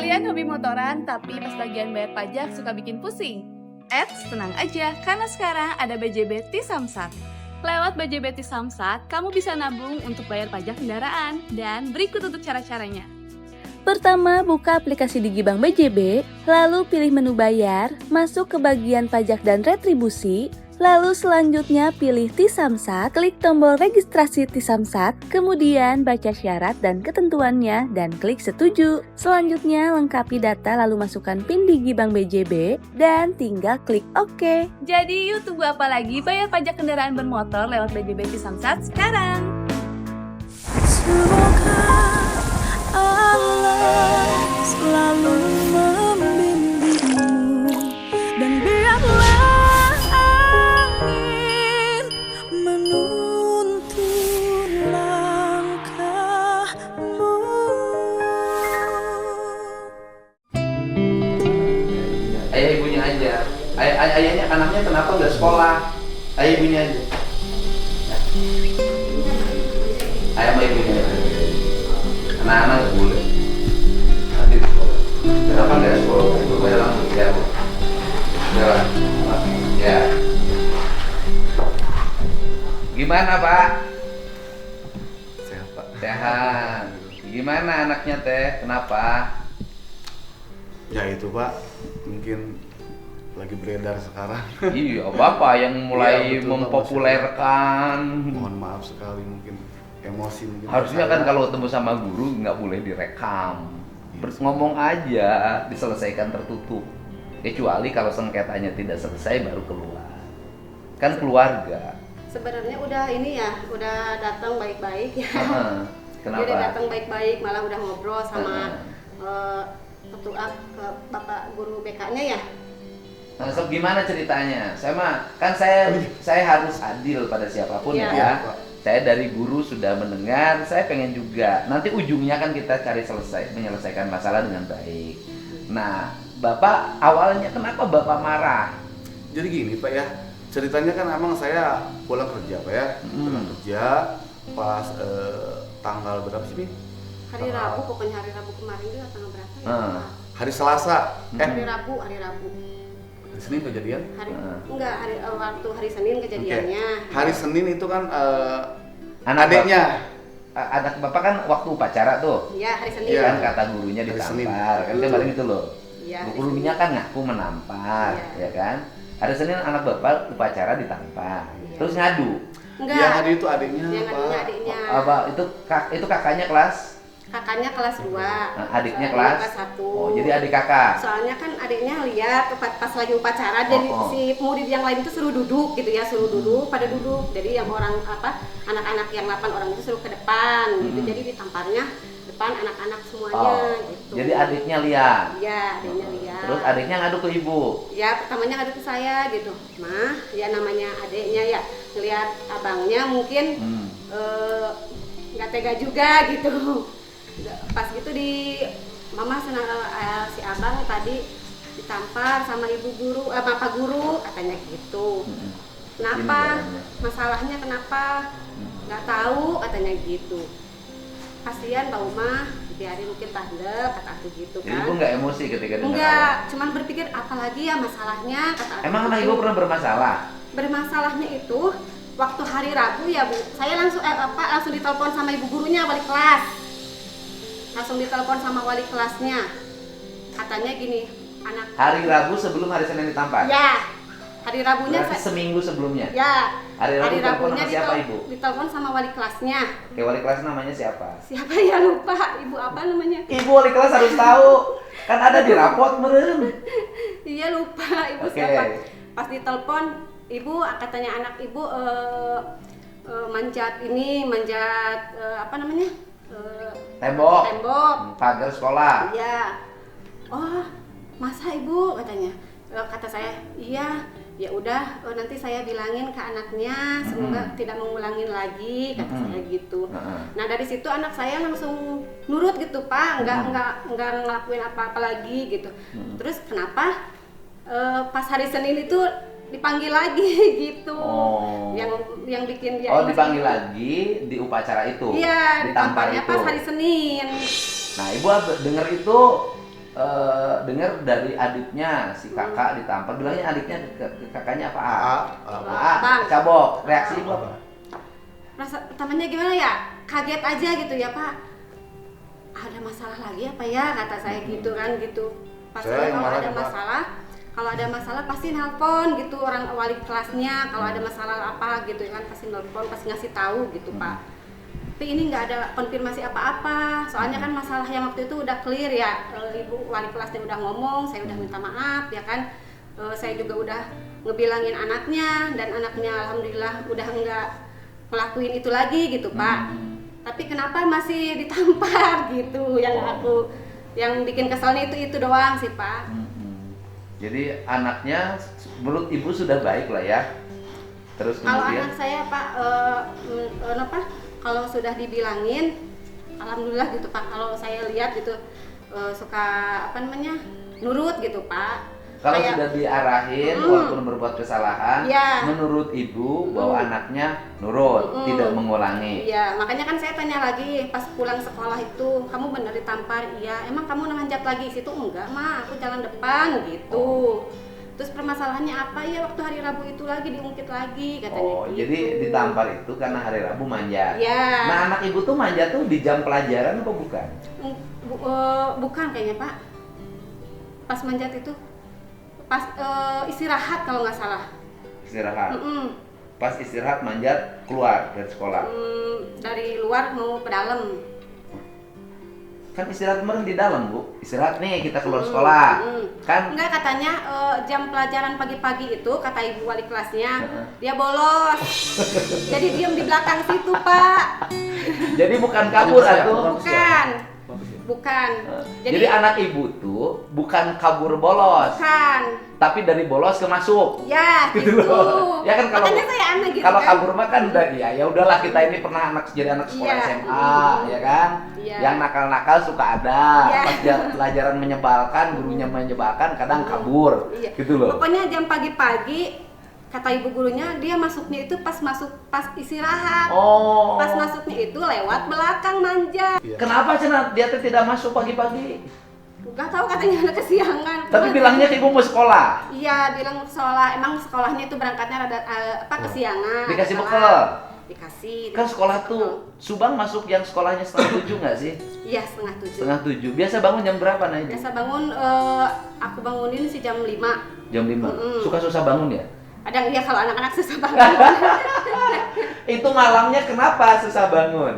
Kalian hobi motoran tapi pas bagian bayar pajak suka bikin pusing? Tenang aja, karena sekarang ada BJB T-Samsat. Lewat BJB T-Samsat, kamu bisa nabung untuk bayar pajak kendaraan. Dan berikut untuk cara-caranya. Pertama, buka aplikasi Digibank BJB, lalu pilih menu bayar, masuk ke bagian pajak dan retribusi, lalu selanjutnya pilih T-Samsat, klik tombol registrasi T-Samsat, kemudian baca syarat dan ketentuannya dan klik setuju. Selanjutnya lengkapi data lalu masukkan PIN Digibank BJB dan tinggal klik OK. Jadi yuk tunggu apa lagi, bayar pajak kendaraan bermotor lewat BJB T-Samsat sekarang. Semoga Allah selalu membimbingmu dan biarlah angin menuntun langkahmu. Ayah ibunya aja. Ayahnya anaknya kenapa nggak sekolah? Ayah ibunya aja. Ayah sama ibunya aja. Anak-anak nggak boleh. Nanti di sekolah. Kenapa nggak sekolah? Ibu bayar langsung ya bu. Jalan. Ya. Gimana Pak? Sehat Pak. Sehat. Gimana anaknya teh? Kenapa? Ya itu Pak, mungkin lagi beredar sekarang. Iya, Bapak yang mulai Iya, betul, Pak, mempopulerkan. Mohon maaf sekali, mungkin emosi mungkin. Harusnya kan saya. kalau ketemu sama guru nggak boleh direkam. Ngomong aja, diselesaikan tertutup. Kecuali kalau sengketanya tidak selesai baru keluar. Kan keluarga. Sebenarnya udah ini ya, udah datang baik-baik ya. Kenapa? Dia udah datang baik-baik, malah udah ngobrol sama ketua bapak guru BK-nya ya. Nah, so, gimana ceritanya? Saya harus adil pada siapapun Iya. ya. Saya dari guru sudah mendengar, saya pengen juga. Nanti ujungnya kan kita cari menyelesaikan masalah dengan baik. Nah, Bapak awalnya kenapa Bapak marah? Jadi gini Pak ya, ceritanya kan emang saya pulang kerja Pak ya. Pulang kerja pas tanggal berapa sih Min? Hari Rabu, pokoknya hari Rabu kemarin itu tanggal berapa ya? Hari Selasa. Hari Rabu. Hari Senin kejadian? Enggak, waktu hari Senin kejadiannya. Oke. Hari Senin itu kan Anak adiknya. Anak Bapak kan waktu upacara tuh. Iya, hari Senin. Iya. Kan kata gurunya Hari Senin. ditampar, kan kemarin itu loh. Iya, hari Gurunya kan ngaku menampar, Iya. ya kan? Hari Senin anak Bapak upacara ditampar, Iya. terus ngadu. Enggak. Yang ada itu adiknya Yang Pak. adiknya, adiknya. Apa itu kakaknya kelas? Kakaknya kelas 2. Adiknya kelas? 1. Oh, jadi adik kakak. Soalnya kan adiknya lihat pas lagi upacara, jadi si murid yang lain itu suruh duduk gitu ya, pada duduk. Jadi yang orang anak-anak yang 8 orang itu suruh ke depan gitu. Jadi ditamparnya depan anak-anak semuanya gitu. Jadi adiknya lihat. Iya, adiknya lihat. Terus adiknya ngadu ke ibu. Ya, pertamanya ngadu ke saya gitu. Mah, ya namanya adiknya ya, ngelihat abangnya mungkin nggak tega juga gitu. Pas gitu di mama si abang tadi ditampar sama ibu guru, bapak guru katanya gitu. Kenapa? Masalahnya kenapa? Nggak tahu katanya gitu. Kasihan Mbak Umah, biarin mungkin tanda kata aku gitu Jadi kan. ibu nggak emosi ketika dengar? Enggak, cuman berpikir apalagi ya masalahnya kata aku. Emang anak gitu. ibu pernah bermasalah? Bermasalahnya itu waktu hari Rabu ya Bu, saya langsung ditelepon sama ibu gurunya wali kelas. Langsung ditelepon sama wali kelasnya. Katanya gini, anak Hari Rabu sebelum hari Senin ditampar? ya, hari Rabunya Berarti seminggu sebelumnya? ya, Hari Rabu telepon Rabunya sama siapa ibu? ditelepon sama wali kelasnya. Oke, wali kelas namanya siapa? Siapa ya, lupa, ibu apa namanya? Ibu wali kelas harus tahu. Kan ada di rapot meren. Iya, lupa ibu Oke. siapa. Pas ditelepon, ibu katanya anak ibu manjat apa namanya? Tembok. Pagar sekolah. Iya. Oh, masa ibu katanya. Kata saya, iya. Ya udah, nanti saya bilangin ke anaknya, semoga tidak mengulangin lagi, kata saya gitu. Nah dari situ anak saya langsung nurut gitu Pak, nggak ngelakuin apa-apa lagi gitu. Terus kenapa pas hari Senin itu dipanggil lagi gitu. Yang bikin dia dipanggil lagi di upacara itu. Iya, ditampar ditampaknya itu. pas hari Senin. Nah, ibu dengar itu dengar dari adiknya si kakak ditampar, bilangnya adiknya ke kakaknya apa? Bang. Cabok. Reaksi ibu apa? Rasa pertamanya gimana ya? Kaget aja gitu ya Pak. Ada masalah lagi apa ya, kata saya gitu kan gitu. Pasti Saya yang kalau marah ada nih, Pak. kalau ada masalah pasti nelpon gitu orang wali kelasnya. Kalau ada masalah apa gitu kan pasti nelpon, pasti ngasih tahu gitu Pak. Tapi ini nggak ada konfirmasi apa-apa. Soalnya kan masalah yang waktu itu udah clear ya. Ibu wali kelasnya udah ngomong, saya udah minta maaf ya kan. Saya juga udah ngebilangin anaknya dan anaknya alhamdulillah udah nggak ngelakuin itu lagi gitu Pak. Tapi kenapa masih ditampar gitu? Yang bikin keselnya itu doang sih Pak. Jadi anaknya menurut ibu sudah baik lah ya. Terus Kalau kemudian anak saya Pak, kalau sudah dibilangin, alhamdulillah gitu Pak. Kalau saya lihat gitu suka nurut gitu Pak. kalau Kayak- sudah diarahin walaupun berbuat kesalahan, Iya. menurut ibu bahwa anaknya nurut, tidak mengulangi. Iya, makanya kan saya tanya lagi pas pulang sekolah itu, kamu benar ditampar? Iya, emang kamu nanjak lagi situ? Enggak, Ma, aku jalan depan gitu. Terus permasalahannya apa? Ya waktu hari Rabu itu lagi diungkit lagi katanya Oh, gitu. jadi ditampar itu karena hari Rabu manja. Iya. Nah, anak ibu tuh manja tuh di jam pelajaran apa bukan? Bukan kayaknya Pak. Pas manjat itu pas istirahat kalau nggak salah. Istirahat. Mm-mm. Pas istirahat manjat keluar dari sekolah. Dari luar mau ke dalam. Kan istirahat kemarin di dalam, Bu. Istirahat nih kita keluar sekolah. Kan Enggak, katanya jam pelajaran pagi-pagi itu kata ibu wali kelasnya dia bolos. Jadi diam di belakang situ Pak. jadi bukan kabur atuh. Bukan. Jadi anak ibu tuh bukan kabur bolos, bukan. tapi dari bolos ke masuk. Ya Gitu gitu. loh. Ya kan kalau Makanya saya aneh gitu kalau kan. kabur mah kan udah ya udahlah kita ini pernah jadi anak sekolah Iya. SMA ya kan. Iya. Yang nakal-nakal suka ada. Iya. Pas pelajaran menyebalkan, gurunya menyebalkan kadang kabur. Iya. Gitu loh. Pokoknya jam pagi-pagi kata ibu gurunya dia masuknya itu pas istirahat. Oh. Pas masuknya itu lewat belakang manja. Kenapa Cina dia tuh tidak masuk pagi-pagi? Gak tahu katanya ada kesiangan. Tapi bilangnya ibu mau sekolah. Iya, bilang sekolah. Emang sekolahnya itu berangkatnya rada kesiangan. Dikasih Salah. bekal. Dikasih. Kan sekolah dikasih tuh Subang masuk yang sekolahnya 6:30 nggak sih? bekal. Iya, 6:30. 6:30. Biasa bangun jam berapa nah ibu? Biasa bangun aku bangunin sih jam 5. Jam 5. Suka susah bangun ya? Kadang iya kalau anak-anak susah bangun. Itu malamnya kenapa susah bangun?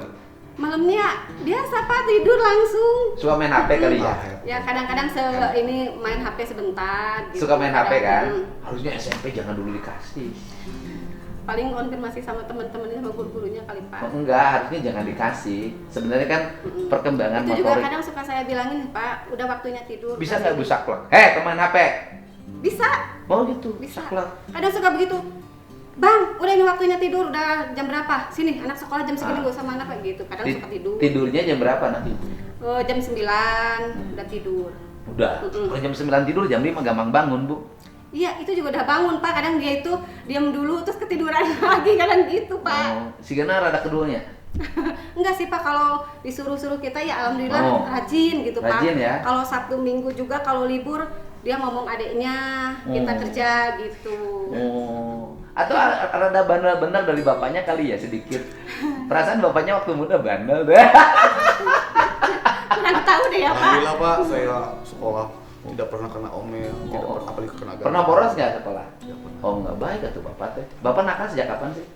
Malamnya biasa Pak tidur langsung. Suka main HP kali ya? Ya kadang-kadang ini main HP sebentar. Gitu. Suka main HP kan? Mm. Harusnya SMP jangan dulu dikasih. Paling konfirmasi sama teman-temannya sama guru-gurunya kali Pak. Oh, enggak, harusnya jangan dikasih. Sebenarnya kan perkembangan Itu juga motorik. kadang suka saya bilangin Pak, udah waktunya tidur. Bisa Kasih. nggak bu saklek? Teman HP. Bisa. Oh gitu, Bisa. saklek. Kadang suka begitu. Bang, udah ini waktunya tidur, udah jam berapa? Sini, anak sekolah jam segini gak usah mana Pak gitu. Kadang suka tidur. Tidurnya jam berapa nanti? Jam 9 udah tidur. Udah, kalau jam 9 tidur, jam 5 gampang bangun bu. Iya, itu juga udah bangun Pak. Kadang dia itu diam dulu terus ketiduran lagi, kadang gitu Pak. Oh, si Gana rada keduanya. Enggak sih Pak, kalau disuruh-suruh kita ya alhamdulillah rajin gitu Pak. Rajin ya? Kalau Sabtu Minggu juga kalau libur dia ngomong adiknya kita kerja gitu. Oh, atau rada bandel-bandel dari bapaknya kali ya sedikit. Perasaan bapaknya waktu muda bandel deh. Kurang tahu deh ya Pak. Alhamdulillah Pak, saya sekolah tidak pernah kena omel, tidak pernah apalagi kena gangguan. Pernah boros nggak sekolah? Tidak pernah. Oh nggak baik tuh bapak teh. Bapak nakal sejak kapan sih?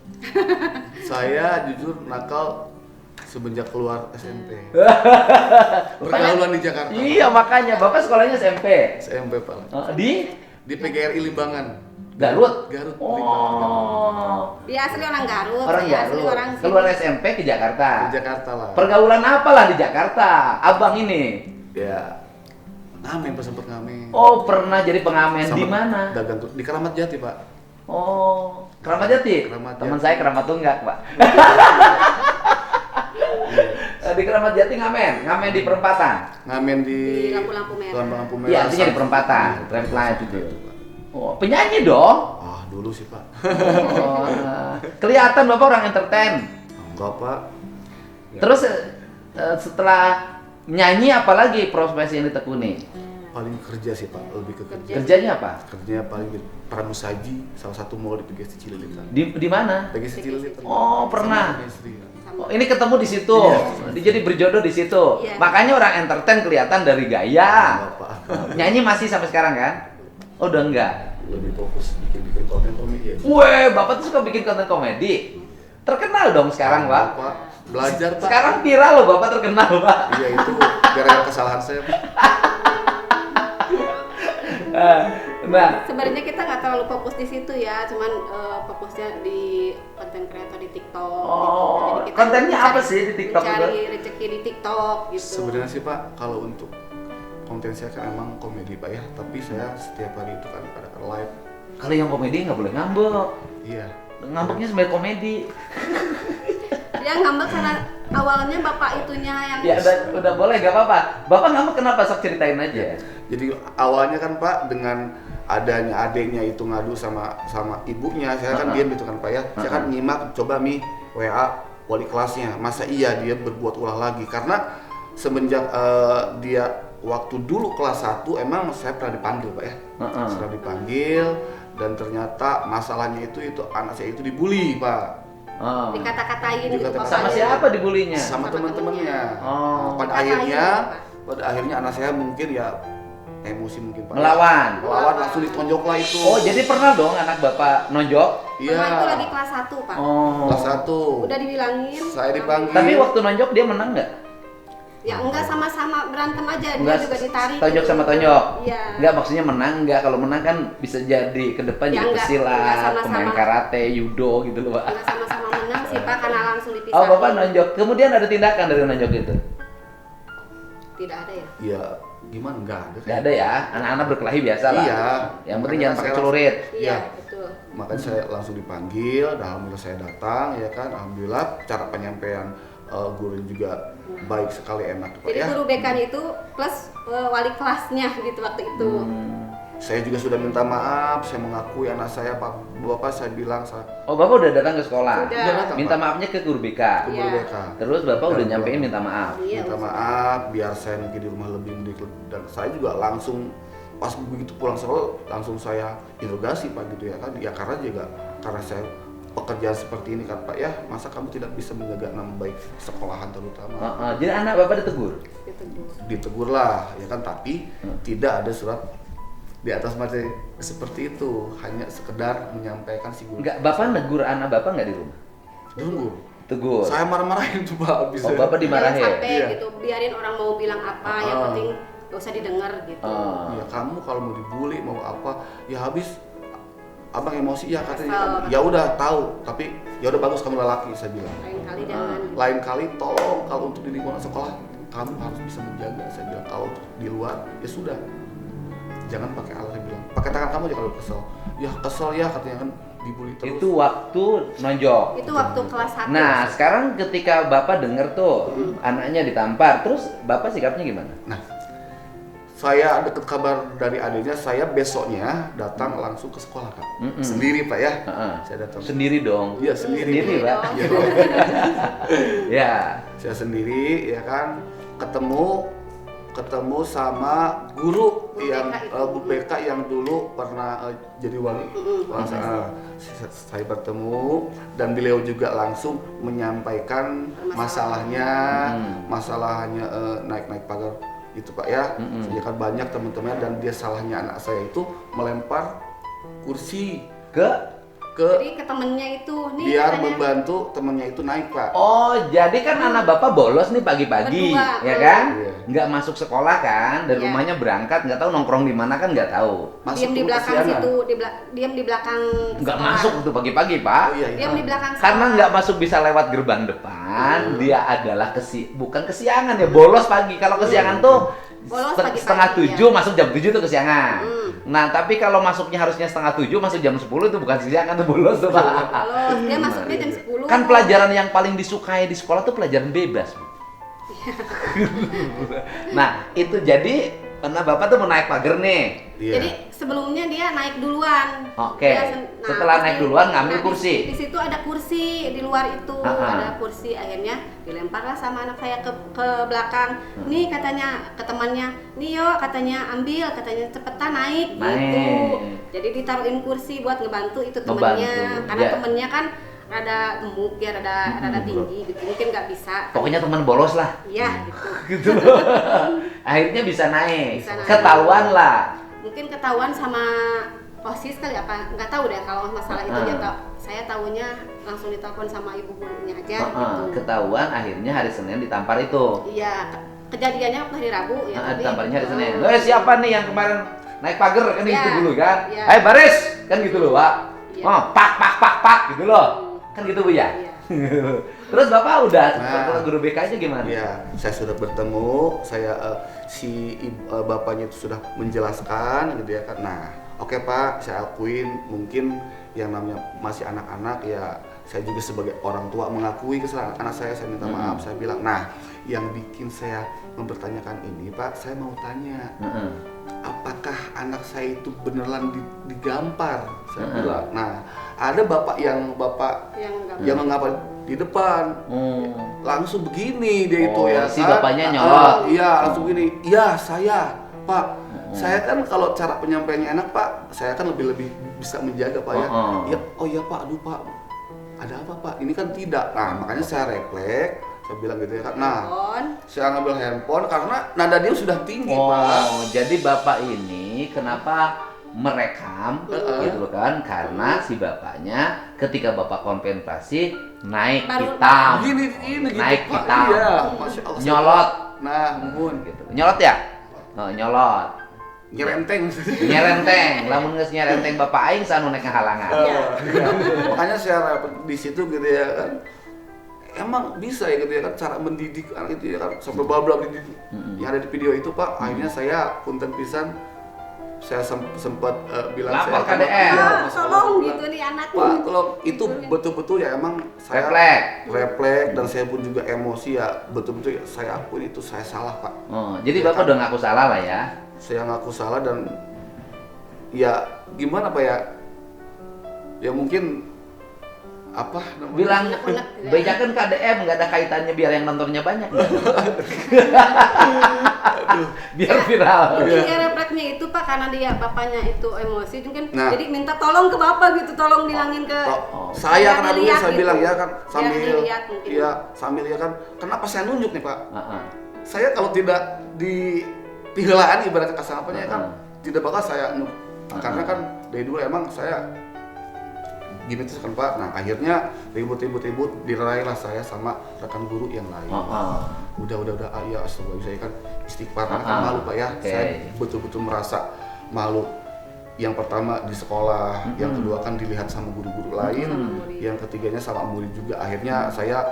Saya jujur nakal semenjak keluar SMP. Pergaulan di Jakarta. Iya makanya bapak sekolahnya SMP. SMP Pak. Di PGRI Limbangan. Garut. Garut. Oh. Dia asli orang Garut. Orang saya asli Garut. orang sini. Keluar SMP ke Jakarta. Di Jakarta lah. Pergaulan apa lah di Jakarta? Abang ini. Ya. Ngamen Pak, sempet ngamen. Oh pernah jadi pengamen Sama di mana? Dagang di Keramat Jati Pak. Oh Keramat Jati. Keramat Teman Jati. saya Keramat Tunggak pak. Di Keramat Jati ngamen di perempatan. Ngamen di lampu-lampu merah. Lampu-lampu merah. Iya, artinya di perempatan, tram light itu. Oh, penyanyi dong. Ah, dulu sih Pak. Oh, kelihatan Bapak orang entertain. Enggak Pak. Terus setelah nyanyi apalagi profesi yang ditekuni? paling kerja sih Pak, lebih ke kerja. Kerjanya apa? Kerjanya paling di pramusaji, salah satu mall di PGSD Cililin. Di mana? PGSD Cililin. Oh, pernah. Sama PGSD. Oh, ini ketemu di situ. Dia jadi berjodoh di situ. Iya. Makanya orang entertain kelihatan dari gaya. Bapak Nyanyi masih sampai sekarang kan? Oh, udah enggak. lebih fokus bikin konten komedi. Weh, Bapak tuh suka bikin konten komedi. Terkenal dong sekarang, Pak. Bapak belajar Pak. Sekarang viral loh, Bapak terkenal, Pak. Iya itu gara-gara kesalahan saya. Nah, Sebenarnya kita nggak terlalu fokus di situ ya, cuman fokusnya di konten kreator di TikTok. Oh, Jadi kita kontennya apa sih di TikTok itu? Mencari rezeki di TikTok gitu. Sebenarnya sih Pak, kalau untuk konten saya kan emang komedi Pak ya, tapi saya setiap hari itu kan ada live. kalau yang komedi nggak boleh ngambek. Iya. Ngambeknya sebenarnya komedi. Dia ngambek karena awalnya bapak itunya yang Ya udah boleh, nggak apa-apa. Bapak ngambek kenapa? Sok ceritain aja. Jadi awalnya kan Pak dengan adanya adiknya itu ngadu sama ibunya, saya kan diam gitu kan Pak ya. Saya kan nyimak, coba WA wali kelasnya. Masa iya dia berbuat ulah lagi? Karena semenjak dia waktu dulu kelas 1 emang saya pernah dipanggil Pak ya. Pernah dipanggil dan ternyata masalahnya itu anak saya itu dibully Pak. dikata-katain gitu Dikata-katain. Sama bapaknya. siapa dibulinya? Sama teman-temannya. Oh. Pada akhirnya anak saya mungkin ya emosi mungkin Pak. Melawan. Langsung ditonjok lah itu. Oh, jadi pernah dong anak Bapak nonjok? Iya. Pernah itu lagi kelas 1 Pak. Oh. Kelas 1. Udah dibilangin. Saya dipanggil. Tapi waktu nonjok dia menang nggak? Ya enggak, sama-sama berantem aja, Enggak, dia juga ditarik. tonjok gitu. sama tonjok? Iya. Enggak, maksudnya menang enggak? Kalau menang kan bisa jadi ke depan Ya, jadi enggak pesilat, sama-sama. pemain karate, judo gitu loh, Pak. Enggak sama-sama menang sih Pak, karena langsung dipisahin. Oh, Bapak nonjok. Kemudian ada tindakan dari nonjok itu? Tidak ada ya? Iya, gimana enggak ada. Enggak ada ya? Anak-anak berkelahi biasa lah. Iya. Yang penting Makanya jangan pakai saya celurit. Iya, Iya. betul. Makanya saya langsung dipanggil, dan alhamdulillah saya datang ya kan. Alhamdulillah cara penyampaian guru juga baik sekali, enak Pak Jadi ya. guru BK itu plus wali kelasnya gitu waktu itu. Saya juga sudah minta maaf, saya mengakui anak saya Pak Bapak, saya bilang saya Oh, Bapak udah datang ke sekolah? Sudah. Udah datang, Minta Pak. maafnya ke guru BK. ke guru Iya. BK. Terus Bapak udah Dan nyampein Bapak- minta maaf. Iya, Minta maaf biar saya mungkin di rumah lebih mendiklat, dan saya juga langsung pas begitu pulang sekolah langsung saya interogasi Pak gitu ya kan, ya karena saya pekerjaan seperti ini kan Pak ya, masa kamu tidak bisa menjaga nama baik sekolahan terutama. Jadi anak Bapak ditegur? Ditegur lah ya kan, tapi tidak ada surat di atas materi seperti itu, hanya sekedar menyampaikan si guru. Enggak, Bapak negur anak Bapak nggak di rumah? Tunggu, Tegur. saya marah-marahin tuh Pak bisa. Oh, Bapak Jangan dimarahin? sampai Iya. gitu, biarin orang mau bilang apa, yang penting gak usah didengar gitu. Ya kamu kalau mau dibully mau apa ya habis abang emosi ya katanya Kesel. kan. Ya udah tahu, tapi ya udah bagus kamu lelaki, saya bilang. Lain kali jangan. Lain kali tolong kalau untuk di lingkungan sekolah kamu harus bisa menjaga, saya bilang. Kalau untuk di luar ya sudah, jangan pakai alat, saya bilang. Pakai tangan kamu aja kalau kesel. Ya kesel ya katanya kan, dibully terus. Itu waktu nonjok. Itu waktu kelas 1. Nah, sekarang ketika Bapak denger tuh anaknya ditampar, terus Bapak sikapnya gimana? Nah, saya dapat kabar dari adiknya, saya besoknya datang langsung ke sekolah Kak. Sendiri Pak ya. Heeh. Saya datang. Sendiri dong. Iya sendiri. Sendiri, Pak. Iya, dong. Ya. Saya sendiri ya kan, ketemu sama guru Guru yang BK itu. guru BK yang dulu pernah jadi wali kelas. Saya bertemu dan beliau juga langsung menyampaikan masalahnya naik pagar itu Pak ya. Ya kan banyak teman-teman, dan dia salahnya anak saya itu melempar kursi Ke? Jadi ke temennya itu nih biar katanya. membantu temannya itu naik Pak. Oh, jadi kan anak Bapak bolos nih pagi-pagi, Berdua. ya kan? Iya. Nggak masuk sekolah kan, dari Iya. rumahnya berangkat, nggak tahu nongkrong di mana kan nggak tahu. Diam di dulu belakang kesiangan. situ, diam di belakang Nggak sekolah. masuk tuh pagi-pagi, Pak. Oh, iya, iya. Diam di belakang sekolah. Karena nggak masuk bisa lewat gerbang depan, dia adalah bukan kesiangan ya, bolos pagi. Kalau kesiangan tuh Bolos pagi-pagi, setengah 7, ya. masuk jam 7 tuh kesiangan. Nah, tapi kalau masuknya harusnya setengah 7, masuk jam 10 itu bukan kesiangan, tuh bolos tuh, Pak. Kalau dia masuknya jam 10. Kan pelajaran yang paling disukai di sekolah tuh pelajaran bebas, Bu. Nah, itu jadi Karena bapak tuh mau naik pagar nih. Iya. Jadi sebelumnya dia naik duluan. Oke. Dia Setelah pas naik di- duluan ngambil nah, kursi. Di situ ada kursi di luar itu, Ah. ada kursi. Akhirnya dilemparlah sama anak saya ke belakang. Nih katanya ke temannya, nih yo katanya ambil, katanya cepetan naik, gitu. Naik. Jadi ditaruhin kursi buat ngebantu itu temennya, Ngebantu, karena ya. temennya kan rada gemuk ya, rada tinggi gitu, mungkin nggak bisa. Pokoknya teman bolos lah. Iya gitu. Gitu loh. Akhirnya bisa naik. Bisa naik. Ketahuan lah. Mungkin ketahuan sama OSIS kali apa, nggak tahu deh kalau masalah itu ya. Saya tahunya langsung ditelepon sama ibu gurunya aja gitu. Ketahuan akhirnya hari Senin ditampar itu. Iya, kejadiannya waktu hari Rabu ya. tapi- Ditamparnya hari Senin. Siapa nih yang kemarin naik pagar kan Iya, gitu dulu kan? iya. Hai baris kan gitu loh Pak. Iya. Oh pak gitu loh. Kan gitu Bu ya. Iya. Terus Bapak udah Nah. guru BK-nya gimana? Iya, saya sudah bertemu, bapaknya itu sudah menjelaskan gitu ya kan. Nah, oke Pak, saya akuin mungkin yang namanya masih anak-anak ya, saya juga sebagai orang tua mengakui kesalahan anak saya minta maaf, saya bilang. Nah, yang bikin saya mempertanyakan ini Pak, saya mau tanya, apakah anak saya itu beneran digampar? Saya bilang. Nah, ada bapak yang Yang nggak yang mengapa di depan langsung begini dia itu Oh, ya si kan? bapaknya nyolot. Iya langsung gini, iya saya Pak, saya kan kalau cara penyampaiannya enak Pak, saya kan lebih bisa menjaga Pak ya. Ya, oh iya Pak, aduh Pak, ada apa Pak? Ini kan tidak. Nah makanya saya refleks, saya bilang gitu ya kan. Nah saya ngambil handphone karena nada dia sudah tinggi Pak. Oh, jadi Bapak ini kenapa merekam gitu kan? Karena si bapaknya ketika Bapak kontemplasi naik Baru- hitam. Ini gitu naik Pak. hitam. Iya, Masya Allah. Nyolot. Nah, mumpun Gitu. Nyolot ya? Oh, nyolot. nyerenteng. Nyerenteng, lamun geus nyerenteng Bapak aing sanu nek ngahalangan. Iya. Makanya saya di situ gitu ya kan. Emang bisa ya gitu ya kan cara mendidik anak itu ya kan sampai babla dididik yang ada di video itu Pak. Akhirnya saya punten pisan, saya sempat bilang Lapor saya KDR. Iya, Mas tolong Allah, gitu nih anak. Pak, tolong itu betul-betul ya emang saya refleks dan saya pun juga emosi ya, betul-betul ya, saya akui itu saya salah Pak. Oh, jadi Ya Bapak kan? udah ngaku salah lah ya. Saya ngaku salah dan ya gimana Pak ya? Ya mungkin apa namanya? Bilang Unek-unek gitu ya. bejakan KDM nggak ada kaitannya biar yang nontonnya banyak. Biar viral. Mungkin ya refleksnya itu Pak karena dia bapaknya itu emosi mungkin Nah. jadi minta tolong ke bapak gitu, tolong bilangin ke Saya biar kan dilihat saya gitu. bilang ya kan Biar sambil dilihat mungkin. iya sambil ya kan kenapa saya nunjuk nih Pak? Saya kalau tidak di pihelaan ibaratnya kasar apanya kan tidak bakal saya nunjuk. Karena kan dari dulu emang saya gini terus kan Pak. Nah akhirnya ribut dirailah saya sama rekan guru yang lain. Udah ya astagfirullah saya kan istighfar karena kan malu Pak ya. Saya betul-betul merasa malu. Yang pertama di sekolah, yang kedua kan dilihat sama guru-guru lain, yang ketiganya sama murid juga. Akhirnya saya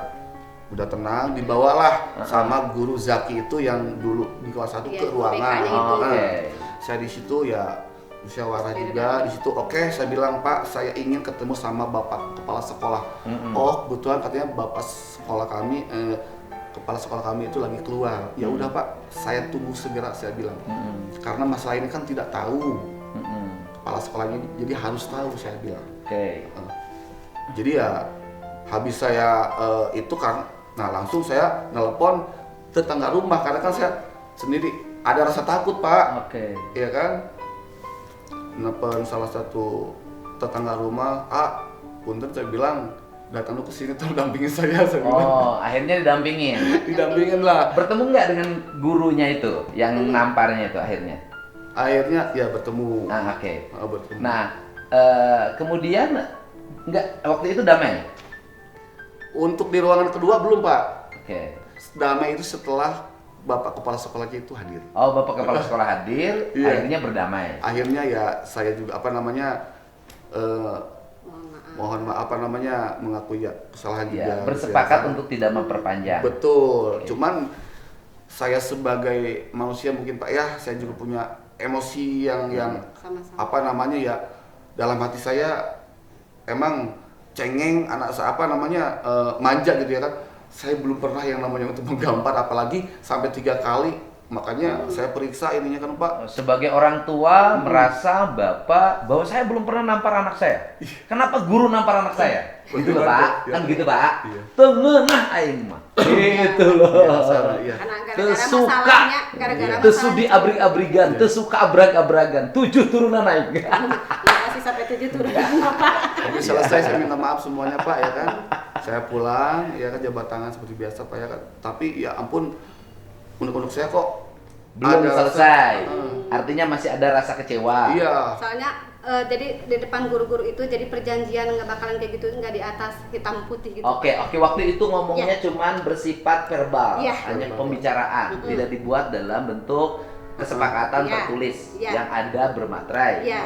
udah tenang, dibawalah sama guru Zaki itu yang dulu di kelas 1 ke ruangan. BK-nya itu. Saya di situ ya musyawarah juga di situ. Oke, saya bilang Pak, saya ingin ketemu sama Bapak kepala sekolah. Oh, kebetulan katanya Bapak sekolah kami kepala sekolah kami itu lagi keluar. Ya udah Pak, saya tunggu segera saya bilang. Karena masalah ini kan tidak tahu. Kepala sekolahnya jadi harus tahu saya bilang. Jadi ya habis saya itu kan, nah langsung saya nelpon tetangga rumah karena kan saya sendiri ada rasa takut Pak. Iya kan? Nelpon salah satu tetangga rumah, punten saya bilang datang lu ke sini tolong dampingin saya bilang. Oh, akhirnya didampingin. Didampingin lah. Bertemu nggak dengan gurunya itu yang namparnya itu akhirnya? Akhirnya ya bertemu. Nah, Bertemu. Nah, kemudian nggak waktu itu damai. Untuk di ruangan kedua belum Pak. Damai itu setelah Bapak kepala sekolahnya itu hadir. Oh, Bapak kepala sekolah hadir, Iya. akhirnya berdamai. Akhirnya ya saya juga mohon maaf mengakui ya kesalahan juga. Bersepakat gitu ya. untuk tidak memperpanjang. Betul. Cuman saya sebagai manusia mungkin Pak ya, saya juga punya emosi yang Sama-sama. ya dalam hati saya emang cengeng manja gitu ya kan. Saya belum pernah yang namanya untuk menggambar apalagi sampai 3 kali makanya saya periksa ininya kan Pak. Sebagai orang tua merasa Bapak bahwa saya belum pernah nampar anak saya. Kenapa guru nampar anak saya? Gitu loh Pak, Iya. kan gitu Pak. Iya. Tengenah aing mah. Gitu loh. Iya, sama, iya. Karena gara-gara Tesuka, masalahnya, gara-gara tesudi masalahnya. abrig-abrigan, tesuka abrag-abragan, 7 turunan aing. Ya masih sampai 7 turun Bapak. Tapi selesai saya minta maaf semuanya Pak ya kan. Saya pulang ya kan jabat tangan seperti biasa Pak ya kan. Tapi ya ampun unek-unek saya kok Belum ada selesai. rasa- Artinya masih ada rasa kecewa. Iya. Soalnya jadi di depan guru-guru itu jadi perjanjian nggak bakalan kayak gitu, nggak di atas hitam putih gitu. Oke, waktu itu ngomongnya cuman bersifat verbal, Iya. hanya pembicaraan, tidak dibuat dalam bentuk kesepakatan Iya. tertulis Iya. yang ada bermaterai. Iya.